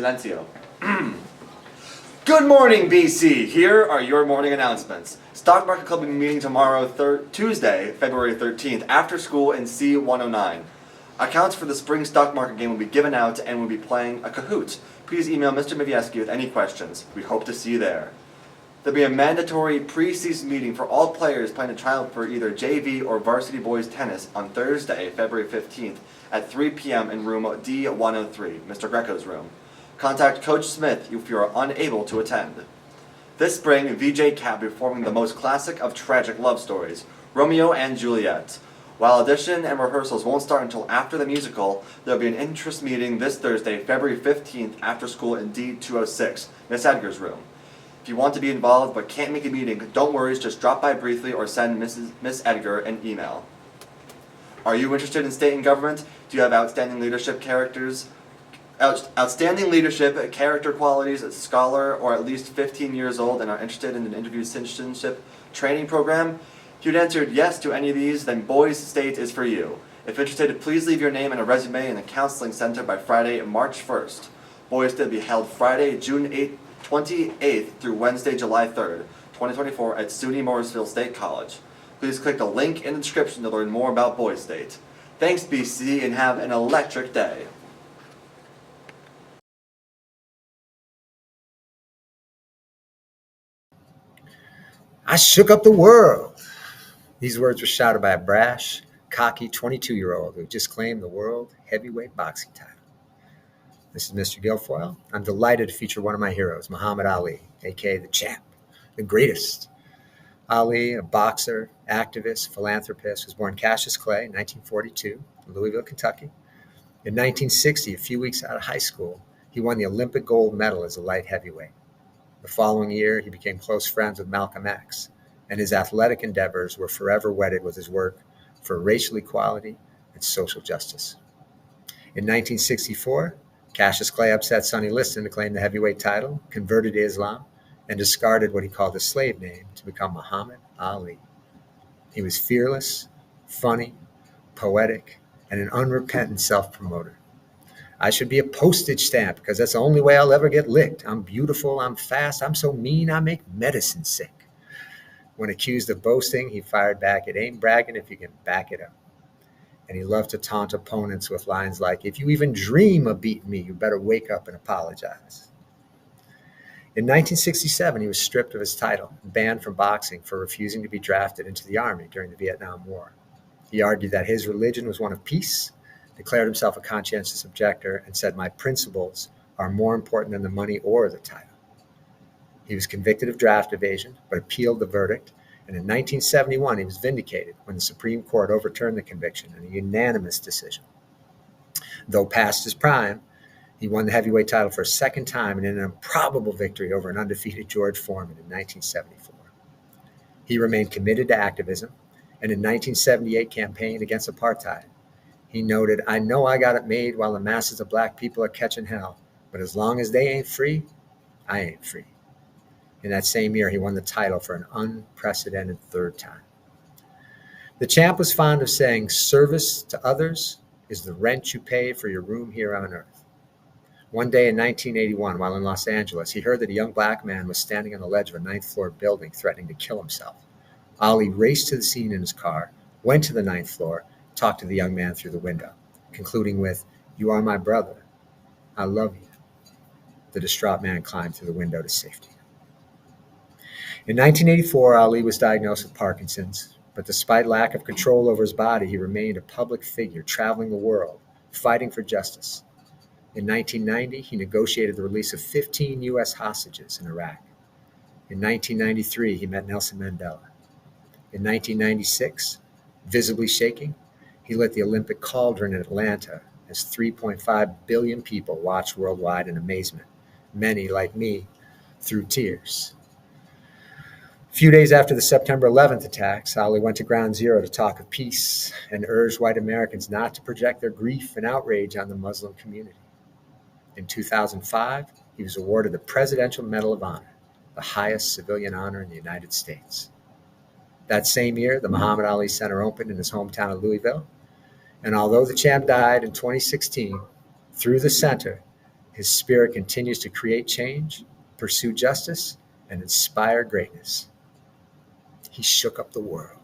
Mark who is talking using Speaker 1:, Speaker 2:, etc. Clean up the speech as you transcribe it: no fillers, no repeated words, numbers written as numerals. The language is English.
Speaker 1: Silencio. Good morning, BC. Here are your morning announcements. Stock Market Club will be meeting tomorrow, Tuesday, February 13th, after school in C109. Accounts for the spring stock market game will be given out and we'll be playing a Kahoot. Please email Mr. Mivieski with any questions. We hope to see you there. There'll be a mandatory pre-season meeting for all players playing a trial for either JV or varsity boys tennis on Thursday, February 15th at 3 p.m. in room D103, Mr. Greco's room. Contact Coach Smith if you are unable to attend. This spring, VJ Cat will be performing the most classic of tragic love stories, Romeo and Juliet. While audition and rehearsals won't start until after the musical, there will be an interest meeting this Thursday, February 15th, after school in D206, Miss Edgar's room. If you want to be involved but can't make a meeting, don't worry, just drop by briefly or send Miss Edgar an email. Are you interested in state and government? Do you have outstanding leadership character qualities, a scholar, or at least 15 years old and are interested in an interview citizenship training program? If you'd answered yes to any of these, then Boys State is for you. If interested, please leave your name and a resume in the counseling center by Friday, March 1st. Boys State will be held Friday, June 28th through Wednesday, July 3rd, 2024 at SUNY Morrisville State College. Please click the link in the description to learn more about Boys State. Thanks, BC, and have an electric day.
Speaker 2: I shook up the world. These words were shouted by a brash, cocky 22-year-old who just claimed the world heavyweight boxing title. This is Mr. Guilfoyle. I'm delighted to feature one of my heroes, Muhammad Ali, a.k.a. the champ, the greatest. Ali, a boxer, activist, philanthropist, was born Cassius Clay in 1942 in Louisville, Kentucky. In 1960, a few weeks out of high school, he won the Olympic gold medal as a light heavyweight. The following year, he became close friends with Malcolm X, and his athletic endeavors were forever wedded with his work for racial equality and social justice. In 1964, Cassius Clay upset Sonny Liston to claim the heavyweight title, converted to Islam, and discarded what he called his slave name to become Muhammad Ali. He was fearless, funny, poetic, and an unrepentant self-promoter. I should be a postage stamp because that's the only way I'll ever get licked. I'm beautiful, I'm fast, I'm so mean, I make medicine sick. When accused of boasting, he fired back, "It ain't bragging if you can back it up." And he loved to taunt opponents with lines like, "If you even dream of beating me, you better wake up and apologize." In 1967, he was stripped of his title, banned from boxing for refusing to be drafted into the Army during the Vietnam War. He argued that his religion was one of peace, declared himself a conscientious objector, and said, "My principles are more important than the money or the title." He was convicted of draft evasion, but appealed the verdict, and in 1971 he was vindicated when the Supreme Court overturned the conviction in a unanimous decision. Though past his prime, he won the heavyweight title for a second time in an improbable victory over an undefeated George Foreman in 1974. He remained committed to activism, and in 1978 campaigned against apartheid. He noted, "I know I got it made while the masses of black people are catching hell, but as long as they ain't free, I ain't free." In that same year, he won the title for an unprecedented third time. The champ was fond of saying, "Service to others is the rent you pay for your room here on earth." One day in 1981, while in Los Angeles, he heard that a young black man was standing on the ledge of a ninth-floor building threatening to kill himself. Ali raced to the scene in his car, went to the ninth floor, talked to the young man through the window, concluding with, "You are my brother. I love you." The distraught man climbed through the window to safety. In 1984, Ali was diagnosed with Parkinson's, but despite lack of control over his body, he remained a public figure, traveling the world, fighting for justice. In 1990, he negotiated the release of 15 U.S. hostages in Iraq. In 1993, he met Nelson Mandela. In 1996, visibly shaking, he lit the Olympic cauldron in Atlanta as 3.5 billion people watched worldwide in amazement, many, like me, through tears. A few days after the September 11th attacks, Ali went to Ground Zero to talk of peace and urged white Americans not to project their grief and outrage on the Muslim community. In 2005, he was awarded the Presidential Medal of Honor, the highest civilian honor in the United States. That same year, the Muhammad Ali Center opened in his hometown of Louisville, and although the champ died in 2016, through the center, His spirit continues to create change, pursue justice, and inspire greatness. He shook up the world.